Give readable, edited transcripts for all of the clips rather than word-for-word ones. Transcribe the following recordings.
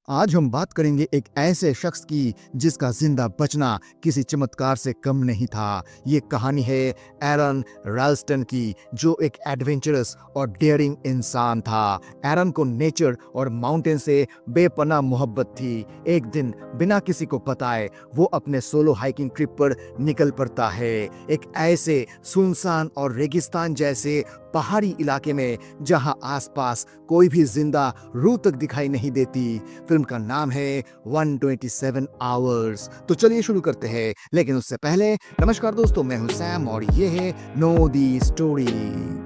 आज हम बात करेंगे एक ऐसे शख्स की जिसका जिंदा बचना किसी चमत्कार से कम नहीं था। ये कहानी है एरन रैल्स्टन की, जो एक एडवेंचरस और डेयरिंग इंसान था। एरन को नेचर और माउंटेन से बेपनाह मोहब्बत थी। एक दिन बिना किसी को बताए वो अपने सोलो हाइकिंग ट्रिप पर निकल पड़ता है, एक ऐसे सुनसान और रेगिस्तान जैसे पहाड़ी इलाके में जहां आसपास कोई भी जिंदा रूह तक दिखाई नहीं देती। फिल्म का नाम है 127 आवर्स। तो चलिए शुरू करते हैं, लेकिन उससे पहले नमस्कार दोस्तों, मैं हूं सैम और ये है नो दी स्टोरी।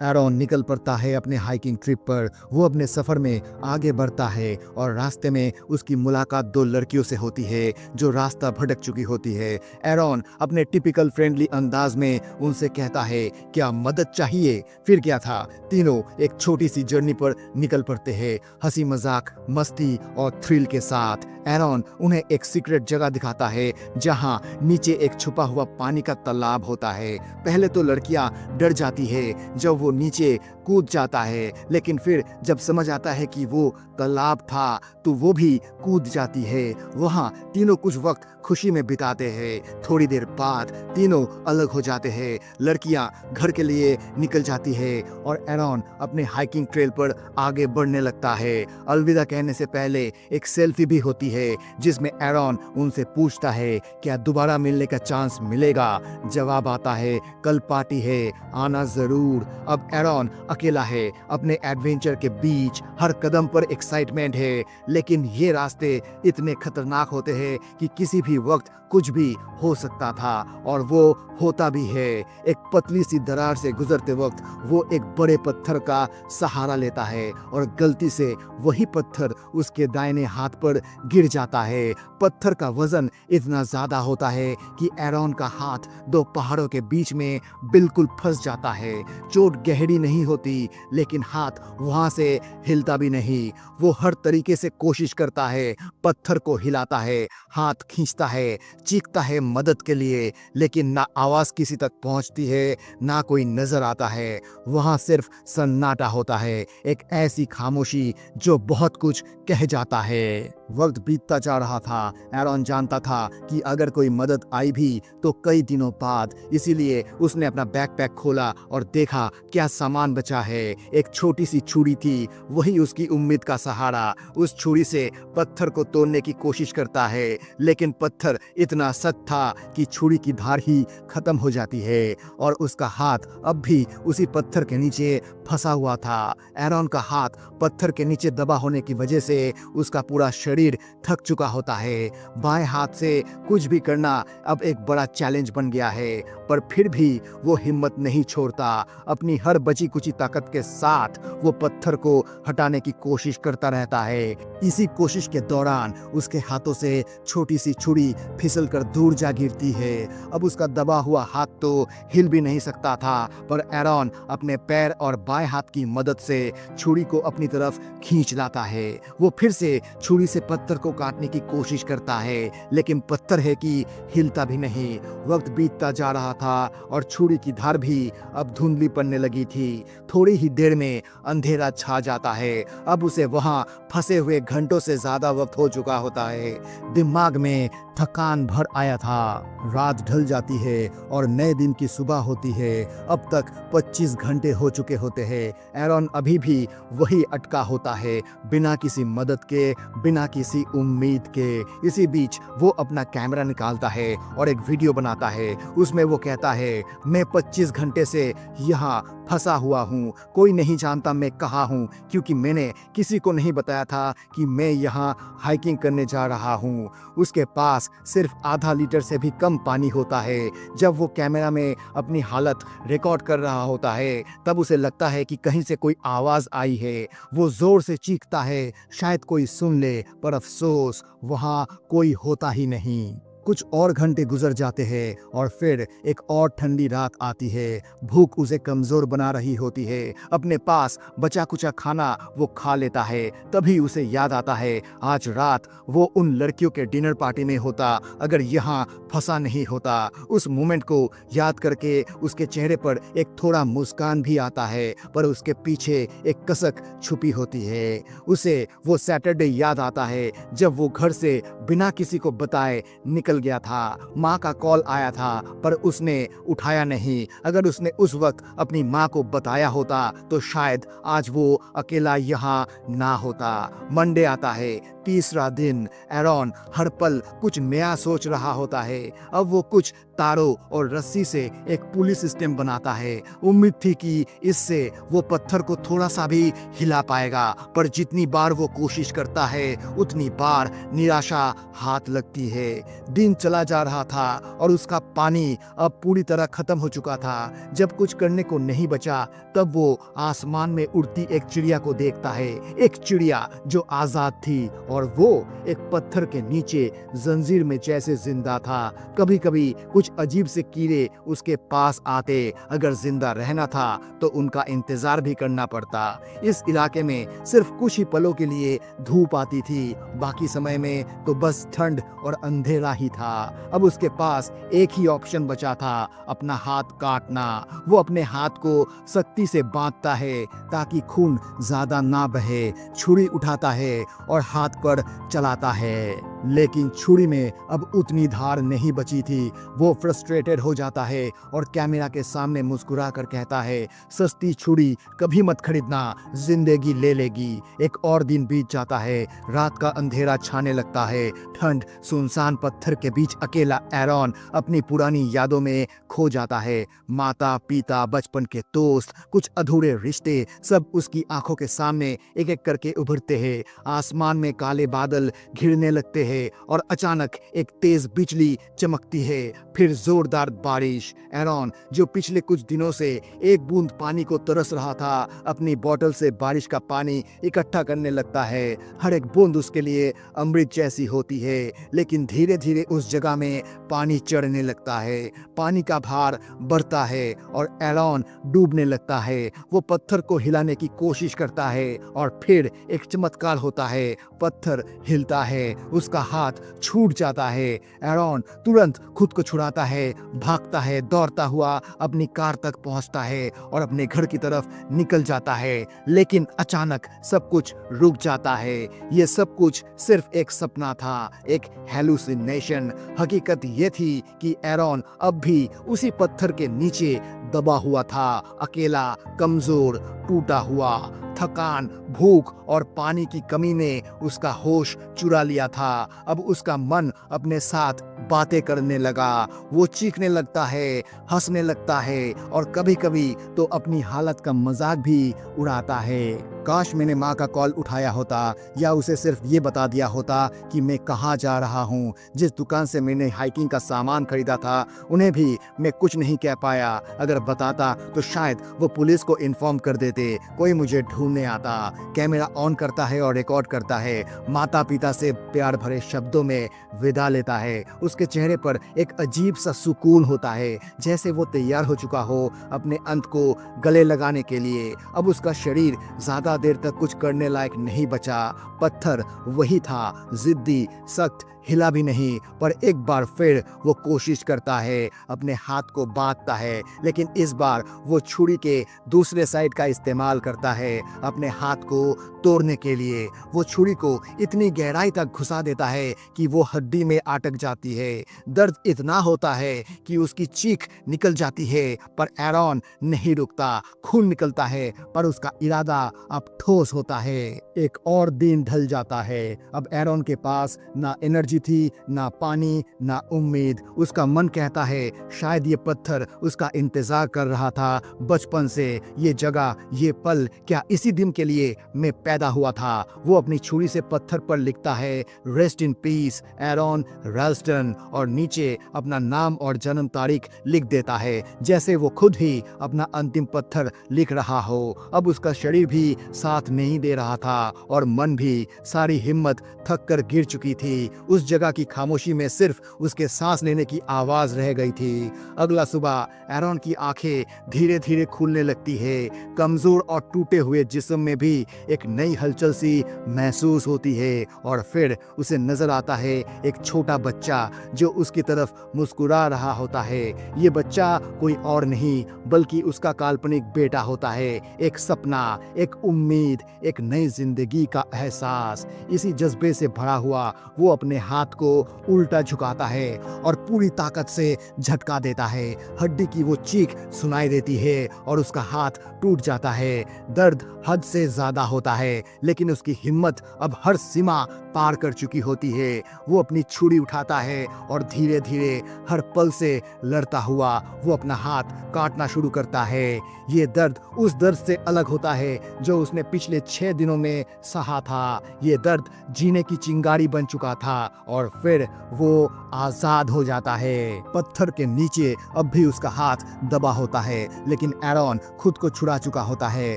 एरॉन निकल पड़ता है अपने हाइकिंग ट्रिप पर। वो अपने सफर में आगे बढ़ता है और रास्ते में उसकी मुलाकात दो लड़कियों से होती है जो रास्ता भटक चुकी होती है। एरॉन अपने टिपिकल फ्रेंडली अंदाज में उनसे कहता है, क्या मदद चाहिए? फिर क्या था, तीनों एक छोटी सी जर्नी पर निकल पड़ते हैं, हंसी मजाक, मस्ती और थ्रिल के साथ। एरॉन उन्हें एक सीक्रेट जगह दिखाता है जहां नीचे एक छुपा हुआ पानी का तालाब होता है। पहले तो लड़कियां डर जाती है जब वो नीचे कूद जाता है, लेकिन फिर जब समझ आता है कि वो तालाब था तो वो भी कूद जाती है। वहाँ तीनों कुछ वक्त खुशी में बिताते हैं। थोड़ी देर बाद तीनों अलग हो जाते हैं। लड़कियां घर के लिए निकल जाती है और एरॉन अपने हाइकिंग ट्रेल पर आगे बढ़ने लगता है। अलविदा कहने से पहले एक सेल्फी भी होती है जिसमें एरॉन उनसे पूछता है, क्या दोबारा मिलने का चांस मिलेगा? जवाब आता है, कल पार्टी है, आना जरूर। अब एरॉन अकेला है अपने एडवेंचर के बीच। हर कदम पर एक्साइटमेंट है, लेकिन ये रास्ते इतने खतरनाक होते हैं कि किसी भी वक्त कुछ भी हो सकता था, और वो होता भी है। एक पतली सी दरार से गुजरते वक्त वो एक बड़े पत्थर का सहारा लेता है और गलती से वही पत्थर उसके दाहिने हाथ पर गिर जाता है। पत्थर का वजन इतना ज्यादा होता है कि एरॉन का हाथ दो पहाड़ों के बीच में बिल्कुल फंस जाता है। चोट गहरी नहीं होती, लेकिन हाथ वहां से हिलता भी नहीं। वो हर तरीके से कोशिश करता है, पत्थर को हिलाता है, हाथ खींचता है, चीखता है मदद के लिए, लेकिन ना आवाज किसी तक पहुंचती है, ना कोई नजर आता है। वहां सिर्फ सन्नाटा होता है, एक ऐसी खामोशी जो बहुत कुछ कह जाता है। वक्त बीतता जा रहा था। एरॉन जानता था कि अगर कोई मदद आई भी तो कई दिनों बाद, इसीलिए उसने अपना बैकपैक खोला और देखा क्या सामान बचा है। एक छोटी सी छुरी थी, वही उसकी उम्मीद का सहारा। उस छुरी से पत्थर को तोड़ने की कोशिश करता है, लेकिन पत्थर इतना सख्त था कि छुरी की धार ही खत्म हो जाती है और उसका हाथ अब भी उसी पत्थर के नीचे फंसा हुआ था। एरॉन का हाथ पत्थर के नीचे दबा होने की वजह से उसका पूरा शरीर थक चुका होता है। बाएं हाथ से कुछ भी करना अब एक बड़ा चैलेंज बन गया है, पर फिर भी वो हिम्मत नहीं छोड़ता। अपनी हर बची कुची ताकत के साथ वो पत्थर को हटाने की कोशिश करता रहता है। इसी कोशिश के दौरान उसके हाथों से छोटी सी छुरी फिसल कर दूर जा गिरती है। अब उसका दबा हुआ हाथ तो हिल भी नहीं सकता था, पर एरॉन अपने पैर और बाएं हाथ की मदद से छुरी को अपनी तरफ खींच लाता है। वो फिर से छुरी से पत्थर को काटने की कोशिश करता है, लेकिन पत्थर है कि हिलता भी नहीं। वक्त बीतता जा रहा था और छुरी की धार भी अब धुंधली पड़ने लगी थी। थोड़ी ही देर में अंधेरा छा जाता है। अब उसे वहां फंसे हुए घंटों से ज्यादा वक्त हो चुका होता है। दिमाग में थकान भर आया था। रात ढल जाती है और नए दिन की सुबह होती है। अब तक 25 घंटे हो चुके होते हैं। एरॉन अभी भी वही अटका होता है, बिना किसी मदद के, बिना किसी उम्मीद के। इसी बीच वो अपना कैमरा निकालता है और एक वीडियो बनाता है। उसमें वो कहता है, मैं 25 घंटे से यहाँ फंसा हुआ हूँ। कोई नहीं जानता मैं कहाँ हूँ, क्योंकि मैंने किसी को नहीं बताया था कि मैं यहाँ हाइकिंग करने जा रहा हूँ। उसके पास सिर्फ आधा लीटर से भी कम पानी होता है। जब वो कैमरा में अपनी हालत रिकॉर्ड कर रहा होता है, तब उसे लगता है कि कहीं से कोई आवाज आई है। वो जोर से चीखता है, शायद कोई सुन ले, पर अफसोस वहाँ कोई होता ही नहीं। कुछ और घंटे गुजर जाते हैं और फिर एक और ठंडी रात आती है। भूख उसे कमजोर बना रही होती है। अपने पास बचा कुचा खाना वो खा लेता है। तभी उसे याद आता है आज रात वो उन लड़कियों के डिनर पार्टी में होता अगर यहाँ फंसा नहीं होता। उस मोमेंट को याद करके उसके चेहरे पर एक थोड़ा मुस्कान भी आता है, पर उसके पीछे एक कसक छुपी होती है। उसे वो सैटरडे याद आता है जब वो घर से बिना किसी को बताए निकल गया था। माँ का कॉल आया था पर उसने उठाया नहीं। अगर उसने उस वक्त अपनी माँ को बताया होता तो शायद आज वो अकेला यहाँ ना होता। मंडे आता है, तीसरा दिन। एरॉन हर पल कुछ नया सोच रहा होता है। अब वो कुछ तारों और रस्सी से एक पुली सिस्टम बनाता है। उम्मीद थी कि इससे वो पत्थर को थोड़ा सा भी हिला पाएगा, पर जितनी बार वो कोशिश करता है उतनी बार निराशा हाथ लगती है। दिन चला जा रहा था और उसका पानी अब पूरी तरह खत्म हो चुका था। जब कुछ करने को नहीं बचा तब वो आसमान में उड़ती एक चिड़िया को देखता है। एक चिड़िया जो आजाद थी और वो एक पत्थर के नीचे जंजीर में जैसे जिंदा था। कभी कभी कुछ अजीब से कीड़े उसके पास आते। अगर जिंदा रहना था तो उनका इंतजार भी करना पड़ता। इस इलाके में सिर्फ कुछ ही पलों के लिए धूप आती थी, बाकी समय में तो बस ठंड और अंधेरा ही था। अब उसके पास एक ही ऑप्शन बचा था, अपना हाथ काटना। वो अपने हाथ को सख्ती से बांधता है ताकि खून ज्यादा ना बहे। छुरी उठाता है और हाथ पर चलाता है, लेकिन छुरी में अब उतनी धार नहीं बची थी। वो फ्रस्ट्रेटेड हो जाता है और कैमरा के सामने मुस्कुरा कर कहता है, सस्ती छुरी कभी मत खरीदना, जिंदगी ले लेगी। एक और दिन बीत जाता है। रात का अंधेरा छाने लगता है। ठंड, सुनसान पत्थर के बीच अकेला एरॉन अपनी पुरानी यादों में खो जाता है। माता पिता, बचपन के दोस्त, कुछ अधूरे रिश्ते, सब उसकी आंखों के सामने एक एक करके उभरते हैं। आसमान में काले बादल घिरने लगते हैं और अचानक एक तेज बिजली चमकती है, फिर जोरदार बारिश। एरॉन जो पिछले कुछ दिनों से एक बूंद पानी को तरस रहा था, अपनी बोतल से बारिश का पानी इकट्ठा करने लगता है। हर एक बूंद उसके लिए अमृत जैसी होती है, लेकिन धीरे धीरे उस जगह में पानी चढ़ने लगता है। पानी का भार बढ़ता है और एरॉन डूबने लगता है। वो पत्थर को हिलाने की कोशिश करता है और फिर एक चमत्कार होता है, पत्थर हिलता है, उसका हाथ छूट जाता है। एरॉन तुरंत खुद को छुड़ाता है, भागता है, दौड़ता हुआ अपनी कार तक पहुंचता है और अपने घर की तरफ निकल जाता है। लेकिन अचानक सब कुछ रुक जाता है। ये सब कुछ सिर्फ एक सपना था, एक हेलुसिनेशन। हकीकत ये थी कि एरॉन अब भी उसी पत्थर के नीचे दबा हुआ था, अकेला, कमजोर, टूटा हुआ। थकान, भूख और पानी की कमी ने उसका होश चुरा लिया था। अब उसका मन अपने साथ बातें करने लगा। वो चीखने लगता है, हंसने लगता है और कभी कभी तो अपनी हालत का मजाक भी उड़ाता है। काश मैंने माँ का कॉल उठाया होता या उसे सिर्फ ये बता दिया होता कि मैं कहाँ जा रहा हूँ। जिस दुकान से मैंने हाइकिंग का सामान खरीदा था उन्हें भी मैं कुछ नहीं कह पाया। अगर बताता तो शायद वो पुलिस को इन्फॉर्म कर देते, कोई मुझे ढूंढने आता। कैमरा ऑन करता है और रिकॉर्ड करता है। माता पिता से प्यार भरे शब्दों में विदा लेता है। उसके चेहरे पर एक अजीब सा सुकून होता है, जैसे वो तैयार हो चुका हो अपने अंत को गले लगाने के लिए। अब उसका शरीर ज्यादा देर तक कुछ करने लायक नहीं बचा। पत्थर वही था, जिद्दी, सख्त, हिला भी नहीं। पर एक बार फिर वो कोशिश करता है, अपने हाथ को बांधता है, लेकिन इस बार वो छुरी के दूसरे साइड का इस्तेमाल करता है अपने हाथ को तोड़ने के लिए। वो छुरी को इतनी गहराई तक घुसा देता है कि वो हड्डी में अटक जाती है। दर्द इतना होता है कि उसकी चीख निकल जाती है, पर एरॉन नहीं रुकता। खून निकलता है पर उसका इरादा अब ठोस होता है। एक और दिन ढल जाता है। अब एरॉन के पास ना एनर्जी थी, ना पानी, ना उम्मीद। उसका मन कहता है शायद ये पत्थर उसका इंतजार कर रहा था बचपन से। ये जगह, ये पल, क्या इसी दिन के लिए मैं पैदा हुआ था? वो अपनी छुरी से पत्थर पर लिखता है, रेस्ट इन पीस एरॉन रैल्स्टन, और नीचे अपना नाम और जन्म तारीख लिख देता है, जैसे वो खुद ही अपना अंतिम पत्थर लिख रहा हो। अब उसका शरीर भी साथ नहीं दे रहा था और मन भी, सारी हिम्मत थक कर गिर चुकी थी। उस जगह की खामोशी में सिर्फ उसके सांस लेने की आवाज रह गई थी। अगला सुबह एरॉन की आंखें धीरे धीरे खुलने लगती है। कमजोर और टूटे हुए जिस्म में भी एक नई हलचल सी महसूस होती है और फिर उसे नजर आता है एक छोटा बच्चा जो उसकी तरफ मुस्कुरा रहा होता है। ये बच्चा कोई और नहीं बल्कि उसका काल्पनिक बेटा होता है। एक सपना, एक उम्मीद, एक नई जिंदगी का एहसास। इसी जज्बे से भरा हुआ वो अपने हाथ को उल्टा झुकाता है और पूरी ताकत से झटका देता है। हड्डी की वो चीख सुनाई देती है और उसका हाथ टूट जाता है। दर्द हद से ज्यादा होता है लेकिन उसकी हिम्मत अब हर सीमा पार कर चुकी होती है। वो अपनी छुरी उठाता है और धीरे धीरे हर पल से लड़ता हुआ वो अपना हाथ काटना शुरू करता है। ये दर्द उस दर्द से अलग होता है जो उसने पिछले 6 दिनों में सहा था। ये दर्द जीने की चिंगारी बन चुका था और फिर वो आजाद हो जाता है। पत्थर के नीचे अब भी उसका हाथ दबा होता है लेकिन एरॉन खुद को छुड़ा चुका होता है।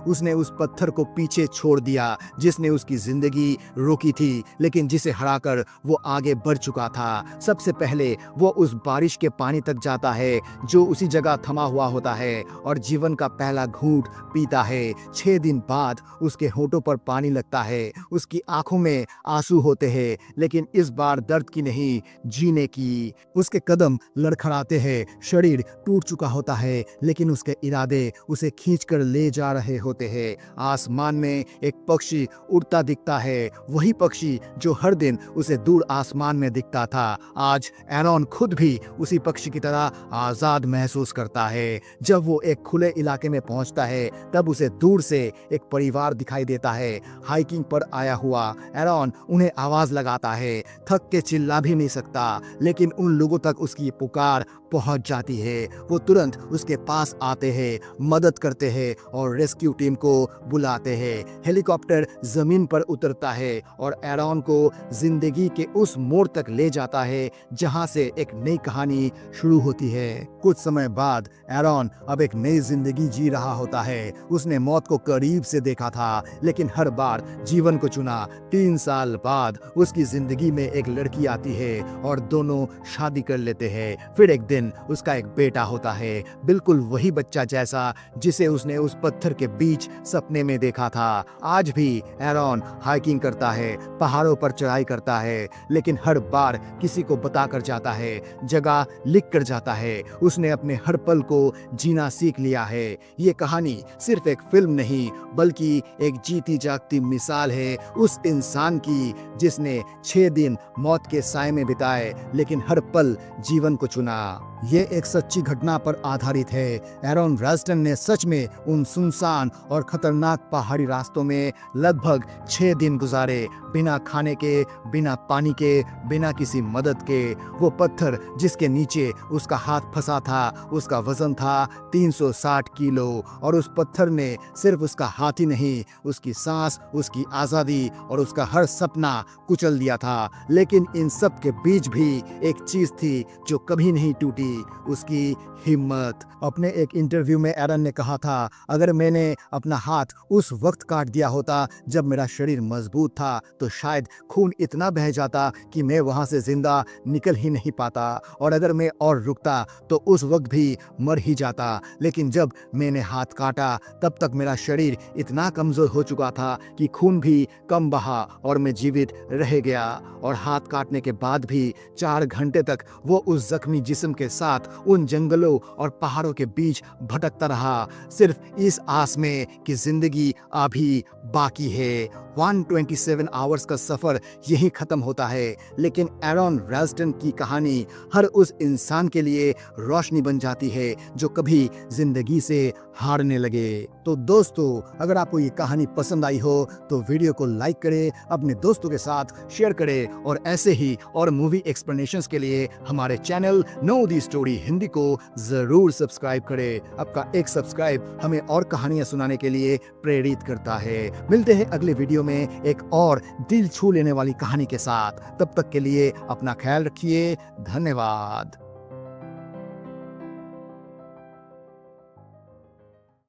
उसने उस पत्थर को पीछे छोड़ दिया जिसने उसकी जिंदगी रोकी थी लेकिन जिसे हराकर वो आगे बढ़ चुका था। सबसे पहले वो उस बारिश के पानी तक जाता है जो उसी जगह थमा हुआ होता है और जीवन का पहला घूंट पीता है। 6 दिन बाद उसके होठों पर पानी लगता है, उसकी आंखों में आंसू होते हैं लेकिन इस बार दर्द की नहीं, जीने की। उसके कदम लड़खड़ाते हैं, शरीर टूट चुका होता है लेकिन उसके इरादे उसे खींचकर ले जा रहे होते हैं। आसमान में एक पक्षी उड़ता दिखता है, वही पक्षी जो हर दिन उसे दूर आसमान में दिखता था। आज एरॉन खुद भी उसी पक्षी की तरह आजाद महसूस करता है। जब वो एक खुले इलाके में पहुंचता है तब उसे दूर से एक परिवार दिखाई देता है, हाइकिंग पर आया हुआ। एरॉन उन्हें आवाज लगाता है, थक के चिल्ला भी नहीं सकता लेकिन उन लोगों तक उसकी पुकार पहुंच जाती है। वो तुरंत उसके पास आते हैं, मदद करते हैं और रेस्क्यू टीम को बुलाते हैं। हेलीकॉप्टर जमीन पर उतरता है और एरॉन को जिंदगी के उस मोड़ तक ले जाता है जहां से एक नई कहानी शुरू होती है। कुछ समय बाद एरॉन अब एक नई जिंदगी जी रहा होता है। उसने मौत को करीब से देखा था लेकिन हर बार जीवन को चुना। 3 साल बाद उसकी जिंदगी में एक लड़की आती है और दोनों शादी कर लेते हैं। फिर एक दिन उसका एक बेटा होता है, बिल्कुल वही बच्चा जैसा जिसे उसने उस पत्थर के बीच सपने में देखा था। आज भी एरॉन हाइकिंग करता है, पहाड़ों पर चढ़ाई करता है लेकिन हर बार किसी को बताकर जाता है, जगह लिख कर जाता है। उसने अपने हर पल को जीना सीख लिया है। ये कहानी सिर्फ एक फिल्म नहीं बल्कि एक जीती जागती मिसाल है उस इंसान की जिसने 6 दिन मौत के साए में बिताए लेकिन हर पल जीवन को चुना। ये एक सच्ची घटना पर आधारित है। एरॉन रैल्स्टन ने सच में उन सुनसान और खतरनाक पहाड़ी रास्तों में लगभग 6 दिन गुजारे, बिना खाने के, बिना पानी के, बिना किसी मदद के। वो पत्थर जिसके नीचे उसका हाथ फंसा था उसका वजन था 360 किलो और उस पत्थर ने सिर्फ उसका हाथ ही नहीं, उसकी सांस, उसकी आजादी और उसका हर सपना कुचल दिया था। लेकिन इन सब के बीच भी एक चीज थी जो कभी नहीं टूटी, उसकी हिम्मत। अपने एक इंटरव्यू में एरन ने कहा था, अगर मैंने अपना हाथ उस वक्त काट दिया होता जब मेरा शरीर मजबूत था तो शायद खून इतना बह जाता कि मैं वहां से जिंदा निकल ही नहीं पाता और अगर मैं और रुकता तो उस वक्त भी मर ही जाता। लेकिन जब मैंने हाथ काटा तब तक मेरा शरीर इतना कमजोर हो चुका था कि खून भी कम बहा और मैं जीवित रह गया। और हाथ काटने के बाद भी 4 घंटे तक वो उस जख्मी जिस्म के साथ उन जंगलों और पहाड़ों के बीच भटकता रहा, सिर्फ इस आस में कि जिंदगी अभी बाकी है। 127 आवर्स का सफर यही खत्म होता है लेकिन एरॉन रैल्स्टन की कहानी हर उस इंसान के लिए रोशनी बन जाती है जो कभी जिंदगी से हारने लगे। तो दोस्तों, अगर आपको ये कहानी पसंद आई हो तो वीडियो को लाइक करें, अपने दोस्तों के साथ शेयर करें और ऐसे ही और मूवी एक्सप्लेनेशंस के लिए हमारे channel know the story Hindi को जरूर सब्सक्राइब करें। आपका एक सब्सक्राइब हमें और कहानियां सुनाने के लिए प्रेरित करता है। मिलते हैं अगले वीडियो में एक और दिल छू लेने वाली कहानी के साथ। तब तक के लिए अपना ख्याल रखिए। धन्यवाद।